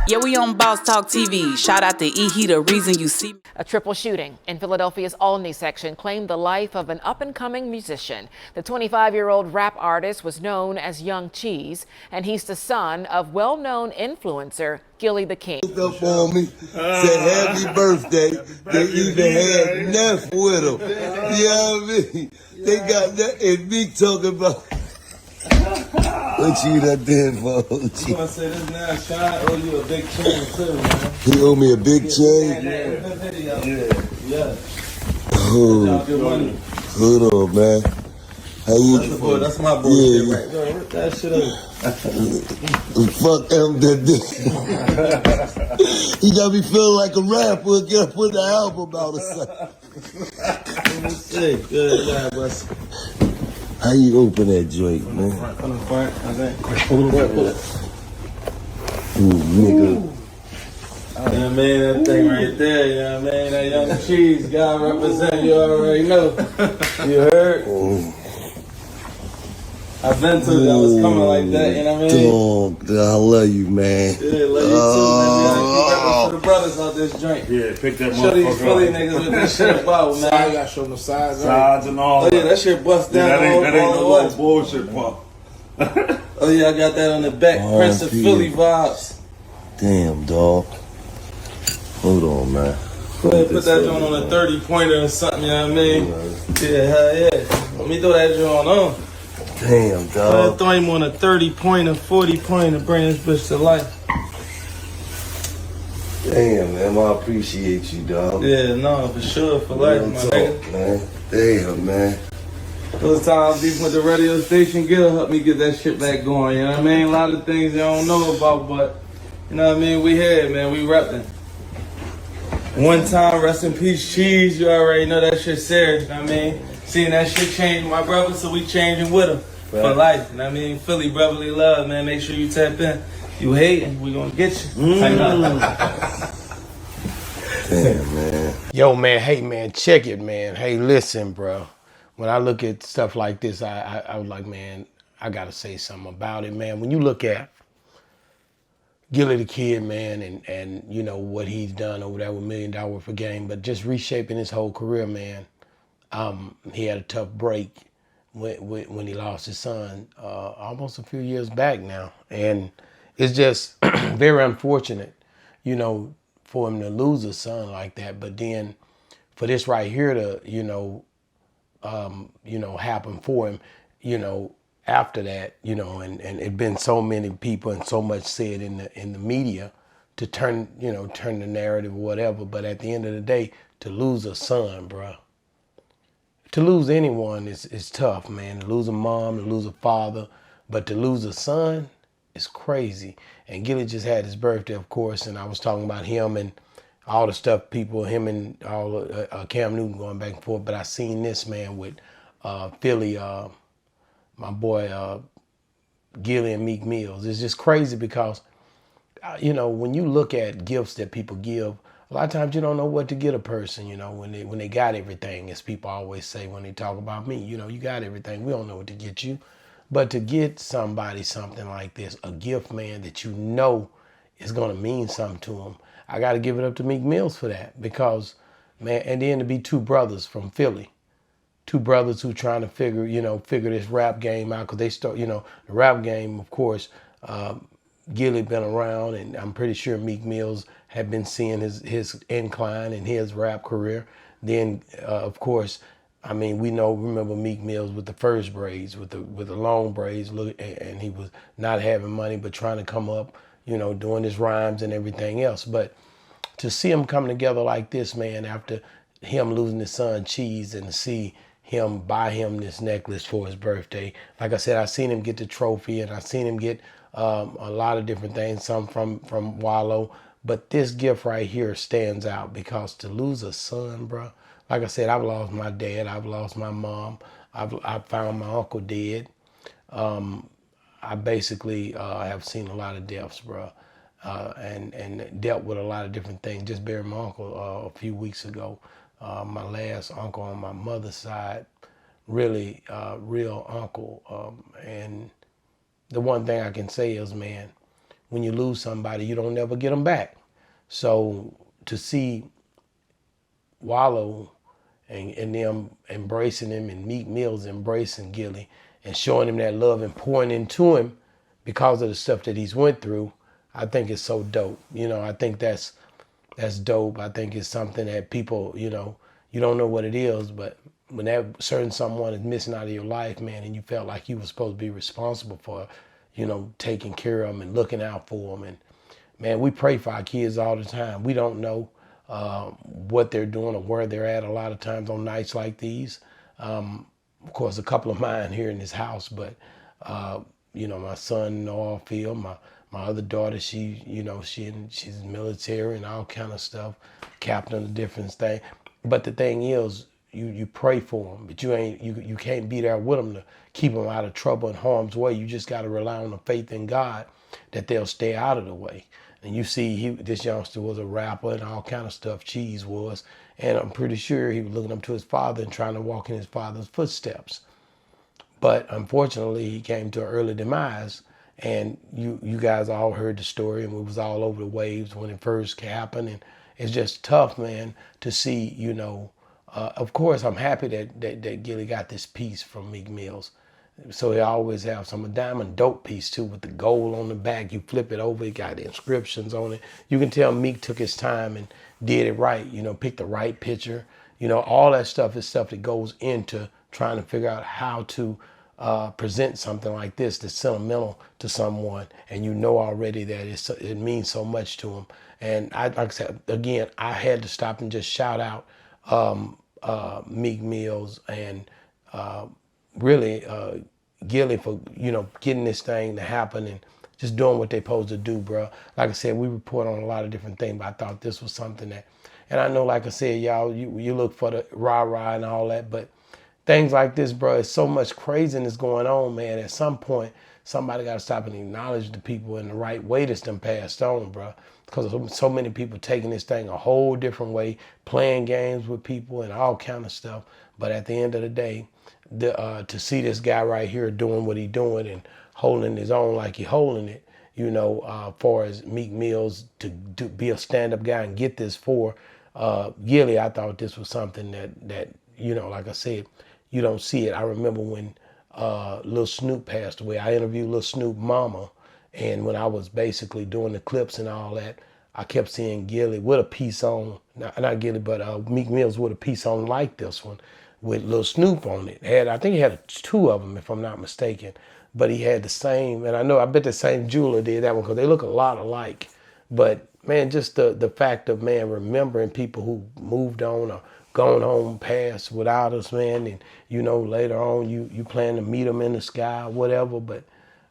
Yeah, we on Boss Talk TV. Shout out to E. He the reason you see me. A triple shooting in Philadelphia's Olney section claimed the life of an up-and-coming musician. The 25-year-old rap artist was known as Young Cheese, and he's the son of well-known influencer Gillie the King. Up on me, said happy birthday. They even had Neff with them. You know what I mean? They got that, and Meek talking about what you done did for OG. I'm gonna say this now, Sean, I owe you a big chain too, man. He owe me a big chain? Yeah. Oh, Good money. hold on, man. How you? That's my boy. Yeah, Right there. Rip that shit up. fuck him that did. He got me feeling like a rapper. Get put the album out or something. Sick. Good job, boss. How you open that joint, man? On the front, I think. Ooh, nigga. Yeah, man, that thing right there, you know what I mean? That Young Cheese, God represent, you already know. You heard? Oh. I've been to that was coming like that, you know what I mean? Dog, I love you, man. Yeah, love you too, man. Keep repping for the brothers out this joint. Yeah, pick that Show these motherfucker Philly up. niggas what this shit about, man. I gotta show them the sides. Sides and all Oh yeah, that shit bust down that ain't all no the little way. bullshit pump. Oh yeah, I got that on the back. Oh, Prince of yeah. Philly vibes. Damn, dog. Hold on, man. Go ahead, put that joint on a 30-pointer or something, you know what I mean? Yeah, hell yeah. Let me throw that joint on. Damn, dog. Throw him on a 30-pointer, 40-pointer, bring this bitch to life. Damn, man. I appreciate you, dog. Yeah, no, for sure, for life, Real my talk, nigga. man. Damn, man. Those times beef with the radio station, Gillie help me get that shit back going, you know what I mean? A lot of things you don't know about, but, you know what I mean? We here, man, we repping. One time, rest in peace, Cheese, you already know that shit serious, you know what I mean? Seeing that shit change my brother, so we changing with him for life, you know what I mean? Philly brotherly love, man, make sure you tap in. You hating, we gonna get you. Damn, man. Yo, man, hey, man, check it, man. Hey, listen, bro. When I look at stuff like this, I was like, man, I gotta say something about it, man. When you look at Gillie the Kid, man, and you know what he's done over there with $1 Million for Game, but just reshaping his whole career, man. He had a tough break when he lost his son almost a few years back now, and it's just very unfortunate, you know, for him to lose a son like that. But then for this right here to, happen for him, after that, and it been so many people and so much said in the media to turn the narrative or whatever. But at the end of the day, to lose a son, bro, to lose anyone is tough, man. To lose a mom, to lose a father, but to lose a son is crazy. And Gillie just had his birthday, of course, and I was talking about him and all the stuff him and all Cam Newton going back and forth. But I seen this, man, with Philly, my boy Gillie and Meek Mills. It's just crazy because, when you look at gifts that people give, a lot of times you don't know what to get a person, when they got everything, as people always say when they talk about me, you got everything. We don't know what to get you. But to get somebody something like this, a gift, man, that you know is going to mean something to them, I got to give it up to Meek Mills for that. Because, man, and then to be two brothers from Philly, two brothers who trying to figure this rap game out, because they start, the rap game, of course, Gillie been around, and I'm pretty sure Meek Mills had been seeing his incline in his rap career. Then, of course, I mean, remember Meek Mills with the first braids, with the long braids, and he was not having money, but trying to come up, doing his rhymes and everything else. But to see him come together like this, man, after him losing his son Cheese, and to see him buy him this necklace for his birthday. Like I said, I seen him get the trophy, and I seen him get a lot of different things, some from Wallow. But this gift right here stands out, because to lose a son, bro, like I said, I've lost my dad, I've lost my mom, I've found my uncle dead. I basically have seen a lot of deaths, bro, and dealt with a lot of different things. Just buried my uncle a few weeks ago. My last uncle on my mother's side, really real uncle. And the one thing I can say is, man, when you lose somebody, you don't never get them back. So to see Wallow and them embracing him, and Meek Mill's embracing Gillie and showing him that love and pouring into him because of the stuff that he's went through, I think it's so dope. I think that's dope. I think it's something that people, you don't know what it is, but when that certain someone is missing out of your life, man, and you felt like you were supposed to be responsible for, taking care of them and looking out for them. And man, we pray for our kids all the time. We don't know what they're doing or where they're at a lot of times on nights like these. Of course, a couple of mine here in this house, but my son in the oil field, my other daughter, she's military and all kind of stuff, captain of different things. But the thing is, you pray for them, but you can't be there with them to keep them out of trouble and harm's way. You just got to rely on the faith in God that they'll stay out of the way. And you see, this youngster was a rapper and all kind of stuff. Cheese was, and I'm pretty sure he was looking up to his father and trying to walk in his father's footsteps. But unfortunately, he came to an early demise. And you guys all heard the story, and it was all over the waves when it first happened. And it's just tough, man, to see. Of course, I'm happy that Gillie got this piece from Meek Mills. So he always have some diamond dope piece too, with the gold on the back. You flip it over, it got the inscriptions on it. You can tell Meek took his time and did it right. Picked the right picture. All that stuff is stuff that goes into trying to figure out how to present something like this that's sentimental to someone, and already that it means so much to them. And like I said, again, I had to stop and just shout out Meek Mills and really Gillie for getting this thing to happen and just doing what they're supposed to do, bro. Like I said, we report on a lot of different things, but I thought this was something that, and I know, like I said, y'all, you look for the rah-rah and all that, but things like this, bro, it's so much craziness going on, man. At some point, somebody got to stop and acknowledge the people in the right way that's done passed on, bro. Because so many people taking this thing a whole different way, playing games with people and all kind of stuff. But at the end of the day, to see this guy right here doing what he's doing and holding his own like he's holding it, far as Meek Mills to be a stand-up guy and get this for Gillie, I thought this was something that like I said, you don't see it. I remember when Lil Snoop passed away. I interviewed Lil Snoop mama, and when I was basically doing the clips and all that, I kept seeing Gillie with a piece on, not Gillie, but Meek Mills with a piece on like this one, with Lil Snoop on it. I think he had two of them, if I'm not mistaken, but he had the same, and I bet the same jeweler did that one because they look a lot alike. But man, just the fact of, man, remembering people who moved on or gone home past without us, man, and later on you plan to meet them in the sky, whatever, but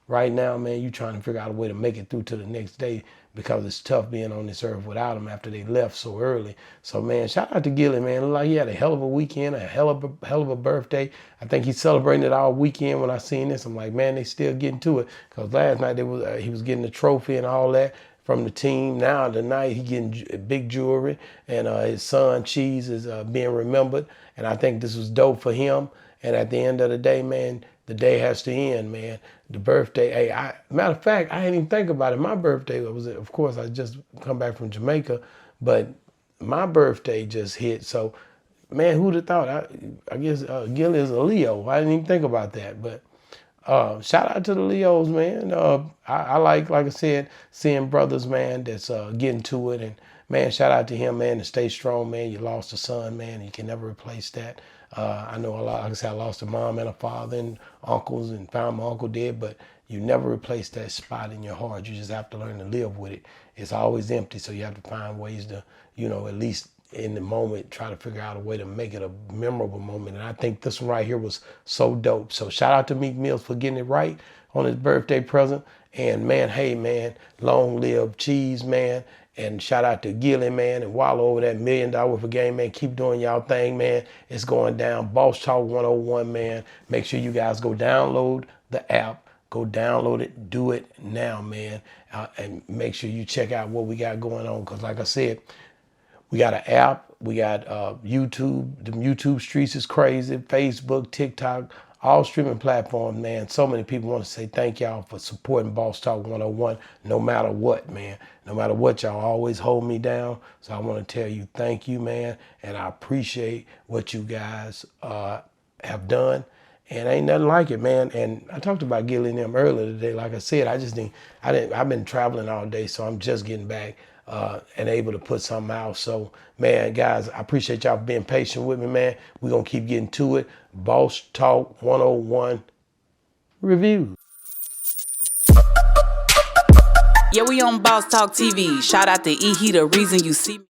right now, man, you trying to figure out a way to make it through to the next day because it's tough being on this earth without them after they left so early. So, man, shout out to Gillie, man. Looked like he had a hell of a weekend, a hell of a birthday. I think he celebrated it all weekend. When I seen this, I'm like, man, they still getting to it, because last night he was getting the trophy and all that from the team. Now tonight he getting big jewelry, and his son Cheese is being remembered, and I think this was dope for him. And at the end of the day, man, the day has to end, man. The birthday, hey, matter of fact, I didn't even think about it. My birthday was, of course, I just come back from Jamaica, but my birthday just hit. So, man, who'd have thought? I guess Gillie is a Leo. I didn't even think about that, but shout out to the Leos, man. I like I said, seeing brothers, man, that's getting to it. And, man, shout out to him, man, and stay strong, man. You lost a son, man. You can never replace that. I know a lot, like I said, I lost a mom and a father and uncles and found my uncle dead, but you never replace that spot in your heart. You just have to learn to live with it. It's always empty, so you have to find ways to, at least in the moment, try to figure out a way to make it a memorable moment. And I think this one right here was so dope. So shout out to Meek Mills for getting it right on his birthday present. And, man, hey, man, long live Cheese, man. And shout out to Gillie, man, and Wallow over that $1 million worth of game, man. Keep doing y'all thing, man. It's going down. Boss Talk 101, man. Make sure you guys go download the app. Go download it. Do it now, man. And make sure you check out what we got going on. Because like I said, we got an app. We got YouTube. The YouTube streets is crazy. Facebook, TikTok, all streaming platforms, man. So many people want to say thank y'all for supporting Boss Talk 101, no matter what, man. No matter what, y'all always hold me down. So I want to tell you thank you, man. And I appreciate what you guys have done. And ain't nothing like it, man. And I talked about Gillie and them earlier today. Like I said, I've been traveling all day, so I'm just getting back and able to put something out. So, man, guys, I appreciate y'all being patient with me, man. We're going to keep getting to it. Boss Talk 101 review. Yeah, we on Boss Talk TV. Shout out to E. He the reason you see me.